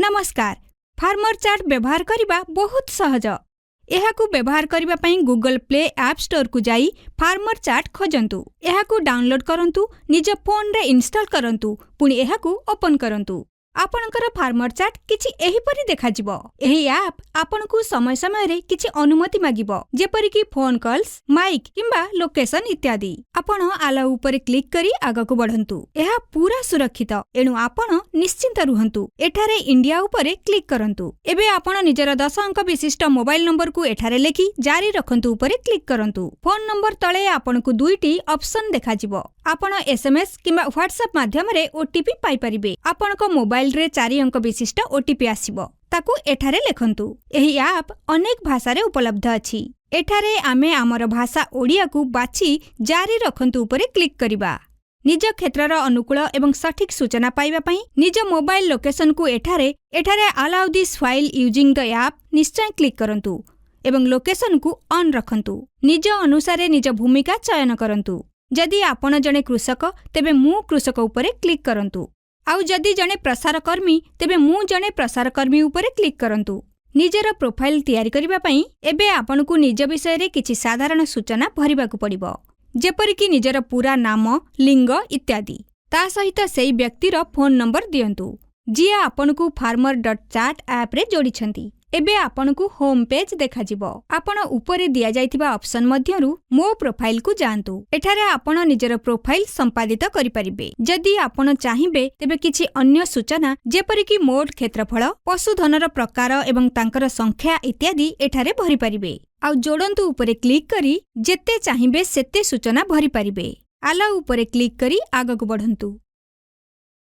नमस्कार। Farmer chart व्यवहार करने बहुत सहज। यहाकू व्यवहार करने पाई गूगल प्ले ऐप स्टोर को जाई फार्मर चार्ट खोजंतु। यहाकू डाउनलोड करंतु, निज फोन रे इंस्टॉल करंतु, पुणी यहाकू ओपन करंतु। आपणकर फार्मर चार्ट किछि एहिपरि देखाजिबो। एही ऐप आपनकू समय समय रे किछि अनुमति मागिबो, जेपरि कि फोन कॉल्स, माइक किंबा लोकेशन इत्यादि। आपण आला ऊपर क्लिक करी आगकू बढ़ंतु। एहा पूरा सुरक्षित, एणु आपण निश्चिंत रुहंतु। एठारे इंडिया ऊपर क्लिक करंतु। एबे आपण निजर 10 अंक विशिष्ट मोबाइल नंबर को एठारे लेखि जारी रखंतु ऊपर क्लिक करंतु। फोन नंबर तळे आपणकू दुईटी ऑप्शन देखाजिबो। आपण एसएमएस किंबा व्हाट्सएप माध्यम रे ओटीपी पाई परिबे। आपणको मोबाइल रे 4 अंक विशिष्ट ओटीपी आसीबो, ताकू एठारे लेखंतु। एही ऐप अनेक भाषा रे उपलब्ध अछि। एठारे आमे आमर भाषा ओडिया को बाछि जारी रखंतु ऊपर क्लिक करिबा। निज क्षेत्रर अनुकूल एवं सठिक सूचना पाइबा पई निज मोबाइल लोकेशन को एठारे allow this file using the app निश्चय क्लिक करंतु एवं लोकेशन को ऑन रखंतु। निज अनुसारे निज भूमिका चयन करंतु। जदि आपण जने कृषक तेबे मु कृषक उपरे क्लिक करंतु। आउ जदि जने प्रसारकर्मी तेबे मु जने प्रसारकर्मी उपरे क्लिक करंतु। निजर प्रोफाइल तैयारी करिबा पई एबे आपनकू निज विषय रे किछि साधारण सूचना भरिबाकू पड़िबो, जेपरि कि निजर पूरा नाम, लिंग इत्यादि। ता सहित सेई व्यक्तिर फोन नंबर दियंतु जिए आपनकू farmer.chat ऐप रे जोडिछंती। एबे आपनकू होम पेज देखाजिबो। आपण ऊपर दिया जाइथिबा ऑप्शन मध्यरु मो प्रोफाइल को जानतु। एठारे आपण निजर प्रोफाइल संपादित करि परिबे। जदि आपण चाहिबे तेबे किछि अन्य सूचना जेपरि कि मोड क्षेत्रफल, पशुधनर प्रकार एवं तांकर संख्या इत्यादि एठारे भरि परिबे। आउ जोडंतु ऊपर क्लिक करी जेते चाहिबे सेते सूचना भरि परिबे। आला ऊपर क्लिक करी आगकू बढ़ंतु।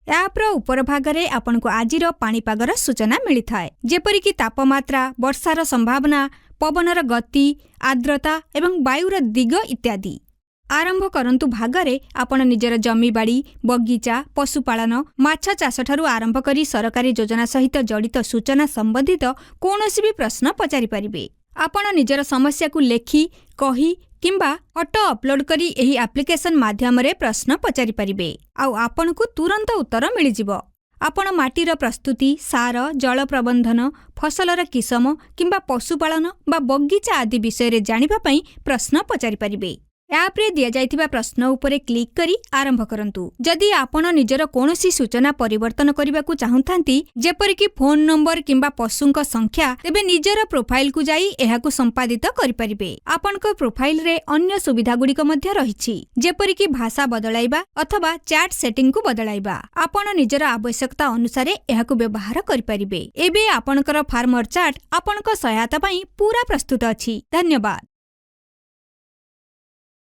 ऐप्र उपर भागरे आपनको आजिर पाणीपागर सूचना मिली थाए, जेपरि कि तापमात्रा, वर्षार संभावना, पवनर गति, आर्द्रता एवं वायुर दिग इत्यादि। आरंभ करंतु भागरे आपण निजर जमी बाड़ी, बगीचा, पशुपालन, माछ चाष ठारू आरंभ करी सरकारी योजना सहित जड़ित सूचना संबंधित कोनोसी भी प्रश्न पचारि परिबे। आपण निजर समस्या को लेखि, कही किंबा ऑटो अपलोड करी एही एप्लिकेशन माध्यम रे प्रश्न पचारि परिबे। आउ आपनकू तुरंत उत्तर मिली जिवो। आपण माटीर प्रस्तुति, सार, जल प्रबंधन, फसलर किसम किंबा पशुपालन बा बगीचा आदि विषय रे जानिबा पई प्रश्न पचारि परिबे। ऐप रे दिया जाइथिबा प्रश्न उपरे क्लिक करी आरंभ करंतु। जदि आपण निजर कोनोसी सूचना परिवर्तन करिबाकू चाहुंथांती, जेपरि कि फोन नंबर किंबा पशुंक संख्या, तेबे निजर प्रोफाइल को जाई एहाकू संपादित करि परिबे। आपनक प्रोफाइल रे अन्य सुविधा गुडीक मध्य रहिछि, जेपरि कि भाषा बदलाइबा अथवा चैट सेटिंग को बदलाइबा। आपण निजर आवश्यकता अनुसारे एहाकू व्यवहार करि परिबे। एबे आपनकर फार्मर चार्ट आपनक सहायता पई पूरा प्रस्तुत अछि। धन्यवाद।